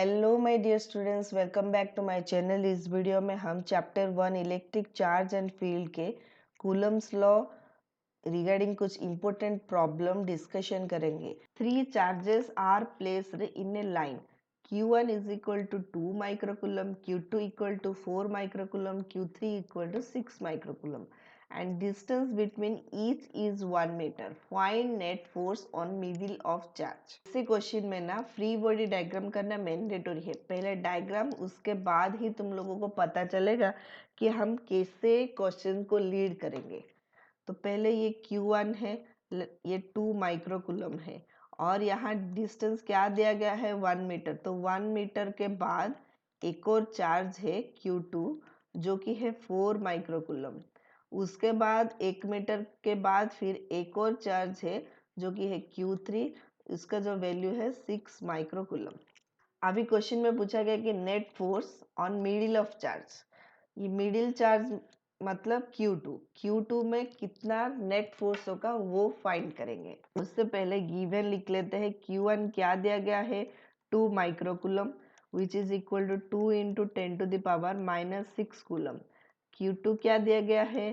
Hello my dear students, welcome back to my channel. इस वीडियो में हम chapter 1 electric charge and field के कूलम्स लॉ रिगार्डिंग कुछ इंपॉर्टेंट प्रॉब्लम डिस्कशन करेंगे। 3 charges are placed in a line, Q1 is equal to 2 microcoulomb, Q2 equal to 4 microcoulomb, Q3 equal to 6 microcoulomb and distance between each is 1 meter. Find net force on middle of charge. इसी question में ना free body diagram करना mandatory है। पहले diagram, उसके बाद ही तुम लोगों को पता चलेगा कि हम कैसे क्वेश्चन को लीड करेंगे। तो पहले ये Q1 है, ये 2 माइक्रोकूलम है और यहाँ डिस्टेंस क्या दिया गया है 1 मीटर। तो 1 मीटर के बाद एक और चार्ज है Q2 जो कि है 4 माइक्रोकूलम। उसके बाद 1 मीटर के बाद फिर एक और चार्ज है जो कि है Q3, इसका जो वैल्यू है 6 माइक्रोकूलम। अभी क्वेश्चन में पूछा गया कि net force on middle of charge. ये मिडिल चार्ज मतलब Q2 में कितना नेट फोर्स होगा वो फाइंड करेंगे। उससे पहले गिवन लिख लेते हैं। Q1 क्या दिया गया है 2 microcoulomb which is equal to 2 into 10 to the power minus 6 coulomb. Q2 क्या दिया गया है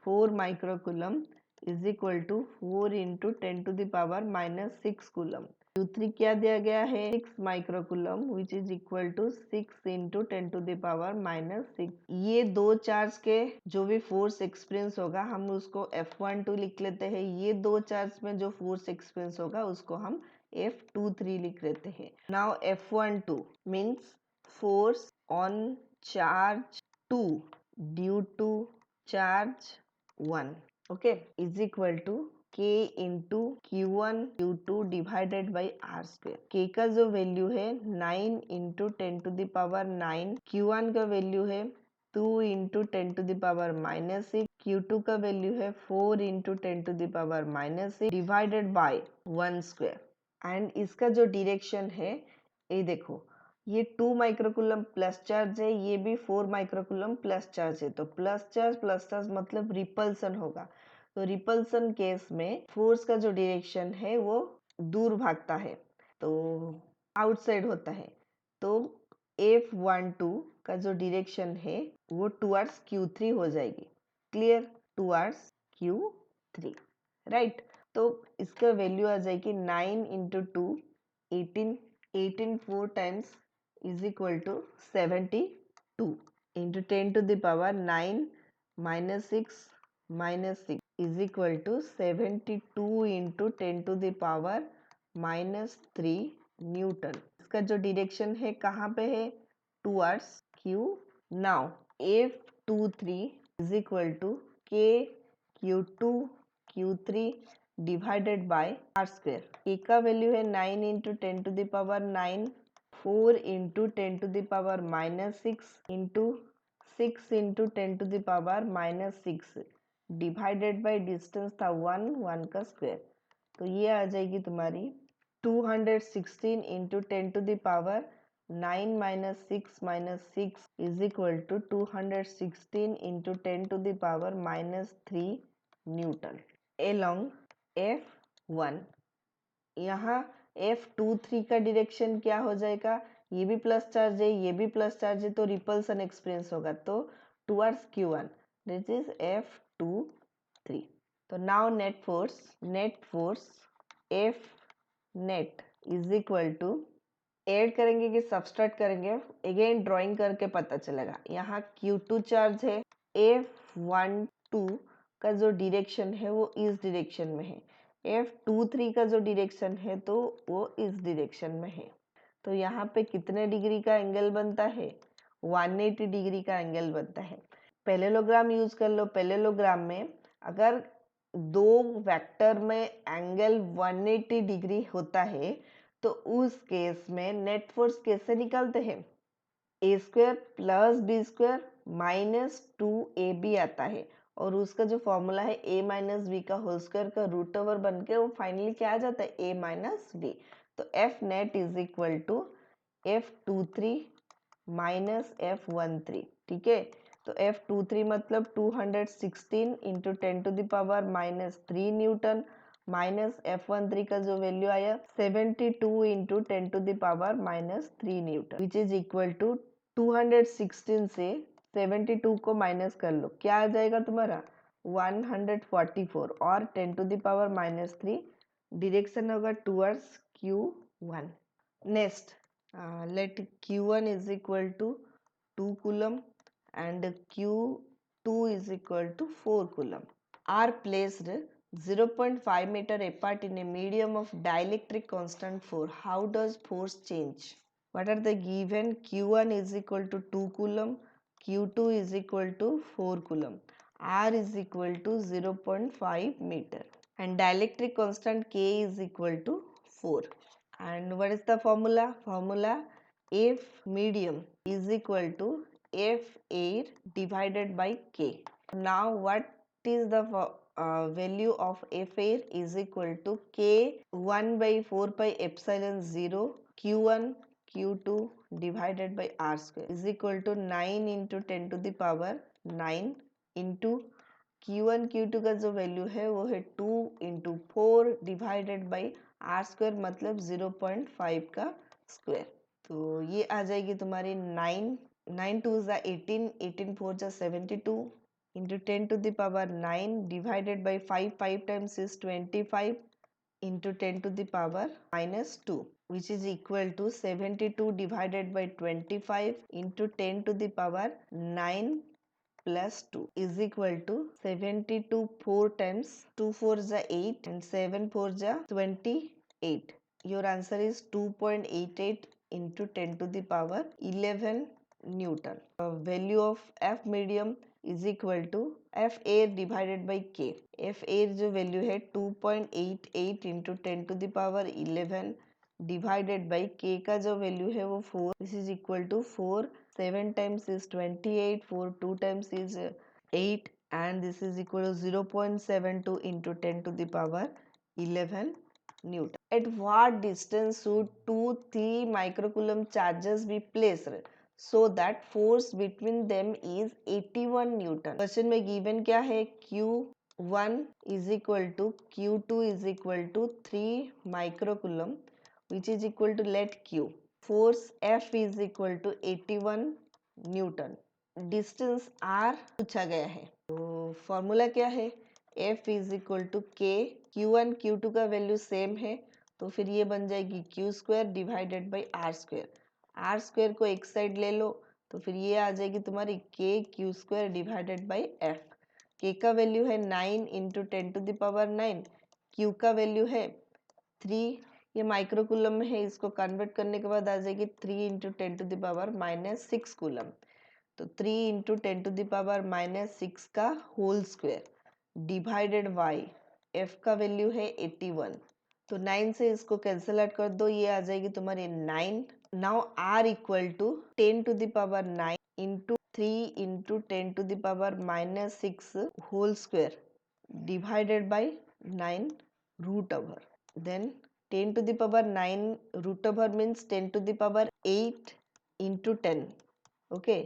4 microcoulomb is equal to 4 into 10 to the power minus 6 coulomb. Q3 क्या दिया गया है 6 microcoulomb which is equal to 6 into 10 to the power minus 6। ये दो चार्ज के जो भी फोर्स एक्सपीरियंस होगा हम उसको F12 लिख लेते हैं। ये दो चार्ज में जो फोर्स एक्सपीरियंस होगा उसको हम F23 लिख लेते हैं। Now F12 means force on charge 2 due to charge 1, okay, is equal to K into Q1 Q2 divided by R square. K का जो वैल्यू है 9 into 10 to the power 9, Q1 का वैल्यू है 2 into 10 to the power minus 6, Q2 का value है 4 into 10 to the power minus 6 divided by 1 square. And इसका जो direction है ये देखो, ये 2 माइक्रोकूलम प्लस चार्ज है, ये भी 4 माइक्रोकूलम प्लस चार्ज है। तो प्लस चार्ज मतलब रिपल्सन होगा। तो रिपल्सन केस में फोर्स का जो डायरेक्शन है वो दूर भागता है, तो आउटसाइड होता है। तो F12 का जो डायरेक्शन है वो टुवर्ड्स Q3 हो जाएगी। Clear, towards Q3, right. तो इसका वैल्यू आ जाएगी 9 into 2 18 4 times is equal to 72 into 10 to the power 9 minus 6 is equal to 72 into 10 to the power minus 3 newton. इसका जो डायरेक्शन है कहाँ पे है towards Q। Now F23 is equal to K Q2 Q3 divided by R square. K का value है 9 into 10 to the power 9, 4 into 10 to the power minus 6 into 6 into 10 to the power minus 6 divided by distance था 1 का square. तो ये आ जाएगी तुम्हारी 216 into 10 to the power 9 minus 6 is equal to 216 into 10 to the power minus 3 newton along F1। यहाँ F23 का direction क्या हो जाएगा, ये भी प्लस चार्ज है, ये भी प्लस चार्ज है, तो रिपल्सन एक्सपीरियंस होगा तो towards Q1, this is F23। तो now net force F net is equal to, add करेंगे कि सब्सट्रैक्ट करेंगे, अगेन ड्राइंग करके पता चलेगा। यहाँ Q2 चार्ज है, F12 का जो डायरेक्शन है वो इस डायरेक्शन में है, F23 का जो डायरेक्शन है तो वो इस डायरेक्शन में है। तो यहाँ पे कितने डिग्री का एंगल बनता है 180 डिग्री का एंगल बनता है। पैरेललोग्राम यूज कर लो। पैरेललोग्राम में अगर दो वेक्टर में एंगल 180 डिग्री होता है तो उस केस में नेट फोर्स कैसे निकालते हैं, a square plus b square minus 2ab आता है और उसका जो फॉर्मूला है a माइनस बी का होल स्क्वायर का रूट ओवर बन के वो फाइनली क्या आ जाता है a माइनस बी। तो F net is equal to F23 minus F13, ठीक है। तो F23 मतलब 216 into 10 to the power minus 3 newton minus F13 का जो वैल्यू आया 72 into 10⁻³ Newton which is equal to 216 से 72 को माइनस कर लो, क्या आ जाएगा तुम्हारा 144 और 10⁻³ डिरेक्शन होगा towards Q1. Next let Q1 is equal to 2 coulomb and Q2 is equal to 4 coulomb are placed 0.5 meter apart in a medium of dielectric constant 4. How does force change? What are the given? Q1 is equal to 2 coulomb, Q2 is equal to 4 coulomb, R is equal to 0.5 meter and dielectric constant K is equal to 4. And what is the formula? Formula F medium is equal to F air divided by K. Now what is the value of F air is equal to K 1 by 4 pi epsilon 0 Q1 Q2 divided by R square is equal to 9 into 10 to the power 9 into Q1 Q2 का जो value है वो है 2 into 4 divided by are square मतलब 0.5 का square. तो ये आ जाएगी तुम्हारी 9 2 ज़ा 18 18 4 ज़ा 72 into 10 to the power 9 divided by 5 times is 25 into 10 to the power -2 which is equal to 72 divided by 25 into 10 to the power 9 plus 2 is equal to 72 4 times 2 4 is 8 and 7 4 is 28. Your answer is 2.88 into 10 to the power 11 Newton. Value of F medium is equal to F air divided by K. F air जो value है 2.88 into 10 to the power 11 divided by K का जो value है वो 4. This is equal to 4 7 times is 28 4 2 times is 8 and this is equal to 0.72 into 10 to the power 11 Newton. At what distance should 2-3 microcoulomb charges be placed so that force between them is 81 Newton? Question में given क्या है Q1 is equal to Q2 is equal to 3 microcoulomb which is equal to let Q. Force F is equal to 81 Newton. Distance R पूछा गया है तो formula क्या है F is equal to K. Q1 Q2 का value same है तो फिर ये बन जाएगी Q square divided by R square. R square को एक साइड ले लो तो फिर ये आ जाएगी तुम्हारी K Q square divided by F. K का वैल्यू है 9 into 10 to the power 9, Q का वैल्यू है 3, ये माइक्रोकूलम में है, इसको कन्वर्ट करने के बाद आ जाएगी 3 into 10 to the power -6 coulomb. तो 3 इंटू 10 टू द पावर -6 का whole square divided by F का वैल्यू है 81. तो 9 से इसको कैंसिल आउट कर दो, ये आ जाएगी तुम्हारी 9. Now R equal to 10 to the power 9 into 3 into 10 to the power -6 whole square divided by 9 root over. Then 10 to the power 9 root over means 10 to the power 8 into 10. Okay,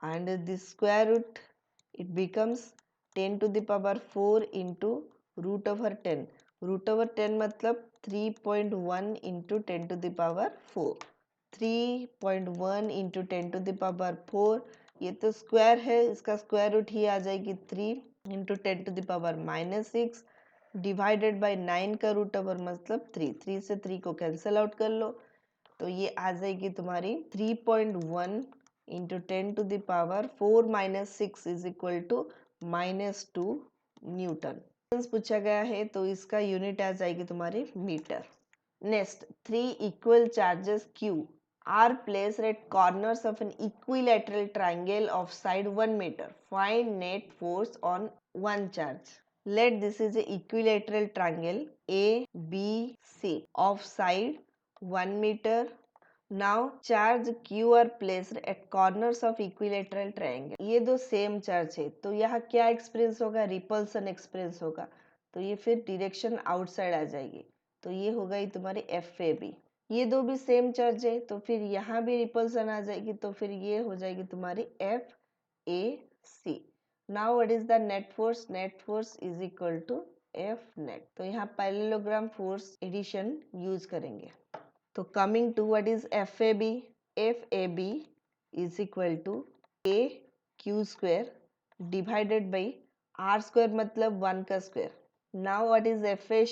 and the square root it becomes 10 to the power 4 into root over 10. Root over 10 मतलब 3.1 into 10 to the power 4. 3.1 into 10 to the power 4, ये तो square है, इसका square root ही आ जाएगी 3 into 10 to the power -6 divided bye 9 का root over मतलब 3 से 3 को कैंसिल आउट कर लो तो ये आ जाएगी तुम्हारी 3.1 into 10 to the power 4 -6 is equal to -2 newton. पूछा गया है तो इसका यूनिट आ जाएगी तुम्हारी metre. Next 3 equal charges Q are placed at corners of an equilateral triangle of side 1 meter. Find net force on one charge. Let this is a equilateral triangle A B C of side 1 meter. Now charge Q are placed at corners of equilateral triangle. ये दो same charge है तो यहाँ क्या experience होगा, repulsion experience होगा तो ये फिर डिरेक्शन आउटसाइड आ जाएगी तो ये हो गई तुम्हारी FAB. ये दो भी सेम चार्ज है तो फिर यहाँ भी रिपल्सन आ जाएगी तो फिर ये हो जाएगी तुम्हारी FAC. Now what is the net force? Net force is equal to f net. तो यहाँ पैरेललोग्राम फोर्स एडिशन यूज करेंगे। तो coming to what is f A b is equal to a Q square divided by are square मतलब 1 का square. Now what is f A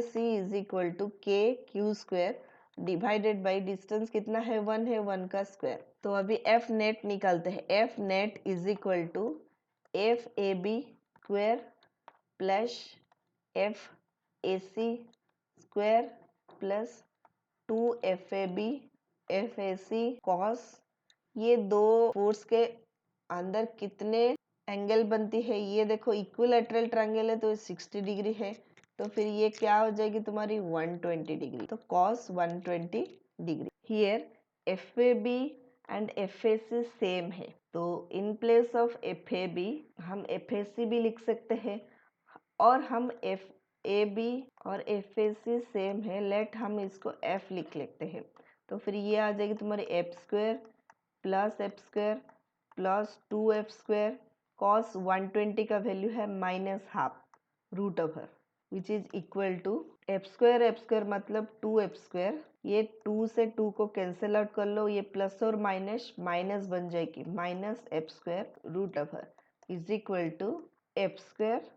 c is equal to k q square divided by distance कितना है 1 का square. तो अभी F net निकालते हैं। F net is equal to F A B square plus F A C square plus 2 F A C cos. ये दो force के अंदर कितने एंगल बनती है ये देखो। इक्विलैटरल ट्रायंगल है तो 60 डिग्री है, तो फिर ये क्या हो जाएगी तुम्हारी 120 डिग्री। तो cos 120 degree. Here F A B and F A C same है, तो in place of F A B हम एफ ए सी भी लिख सकते हैं, और हम एफ ए बी और एफ ए सी सेम है, लेट हम इसको एफ लिख लेते हैं। तो फिर ये आ जाएगी तुम्हारी F square plus 2 F square cos 120 का वैल्यू है minus half root over which is equal to F square मतलब 2 एफ स्क्वायर। ये 2 से 2 को कैंसिल आउट कर लो, ये प्लस और माइनस माइनस बन जाएगी, minus F square root over is equal to F square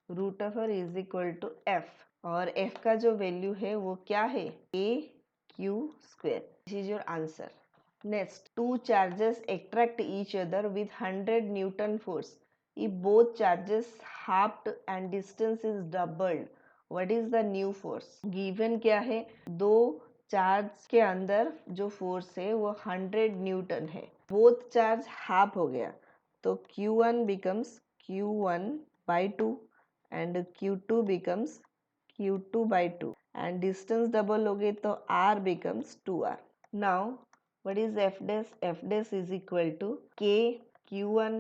root over is equal to F, और एफ का जो वैल्यू है वो क्या है A Q square. This is your answer. Next, two charges attract each other with 100 Newton force. If both charges halved and distance is doubled, what is the new force? Given क्या है, दो charge के अंदर जो force है वो 100 Newton है। Both charge half हो गया तो Q1 becomes Q1 by 2 and Q2 becomes Q2 by 2 and distance double हो गई तो R becomes 2R. Now what is F dash? F dash is equal to K Q1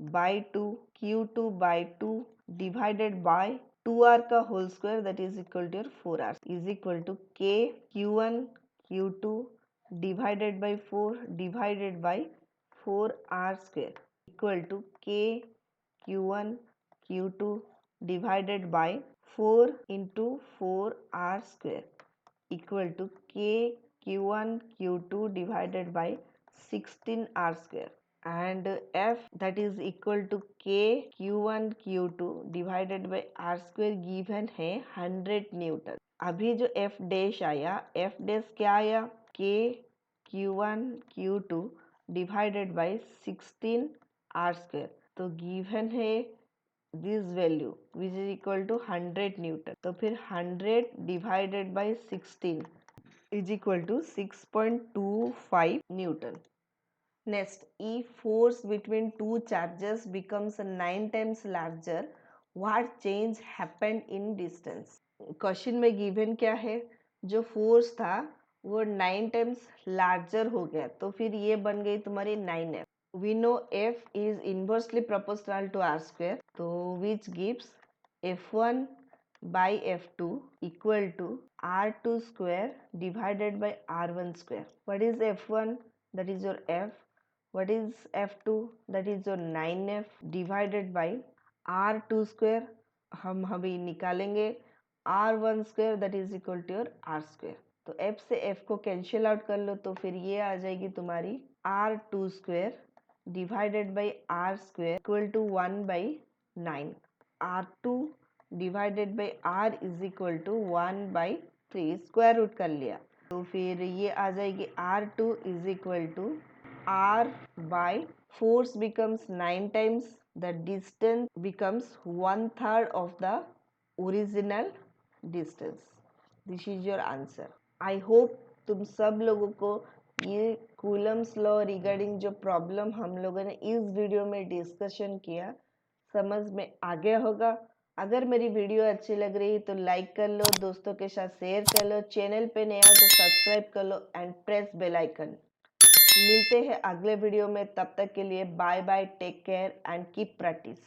by 2 Q2 by 2 divided by 2R का whole square that is equal to your 4R is equal to K Q1 Q2 divided by 4 divided by 4R square equal to K Q1 Q2 divided by 4 into 4R square equal to K Q1 Q2 divided by 16R square, and F that is equal to K Q1 Q2 divided by R square given है 100 Newton. अभी जो F dash आया, F dash क्या आया K Q1 Q2 divided by 16R square, तो given है this value which is equal to 100 Newton. तो फिर 100 divided by 16 is equal to 6.25 Newton. Next, if force between two charges becomes 9 times larger, what change happened in distance? Question में given क्या है, जो force था वो 9 times larger हो गया, तो फिर ये बन गई तुम्हारी 9F. We know F is inversely proportional to R square, so which gives F1 by F2 equal to R2 square divided by R1 square. What is F1? That is your F. What is F2? That is your 9F divided by R2 square. हम अभी निकालेंगे R1 square that is equal to your R square. तो F से F को cancel out कर लो, तो फिर ये आ जाएगी तुम्हारी R2 square divided by R square equal to 1 by 9. R2 divided by R is equal to 1 by 3 square root कर लिया, तो फिर ये आ जाएगी R2 is equal to R by force becomes 9 times, the distance becomes 1/3 of the original distance. This is your answer. I hope तुम सब लोगों को ये कूलम्स लॉ रिगार्डिंग जो प्रॉब्लम हम लोगों ने इस वीडियो में डिस्कशन किया समझ में आ गया होगा। अगर मेरी वीडियो अच्छी लग रही है तो लाइक कर लो, दोस्तों के साथ शेयर कर लो, चैनल पे नया हो तो सब्सक्राइब कर लो एंड प्रेस बेल आइकन। मिलते हैं अगले वीडियो में, तब तक के लिए bye bye, take care and keep practice.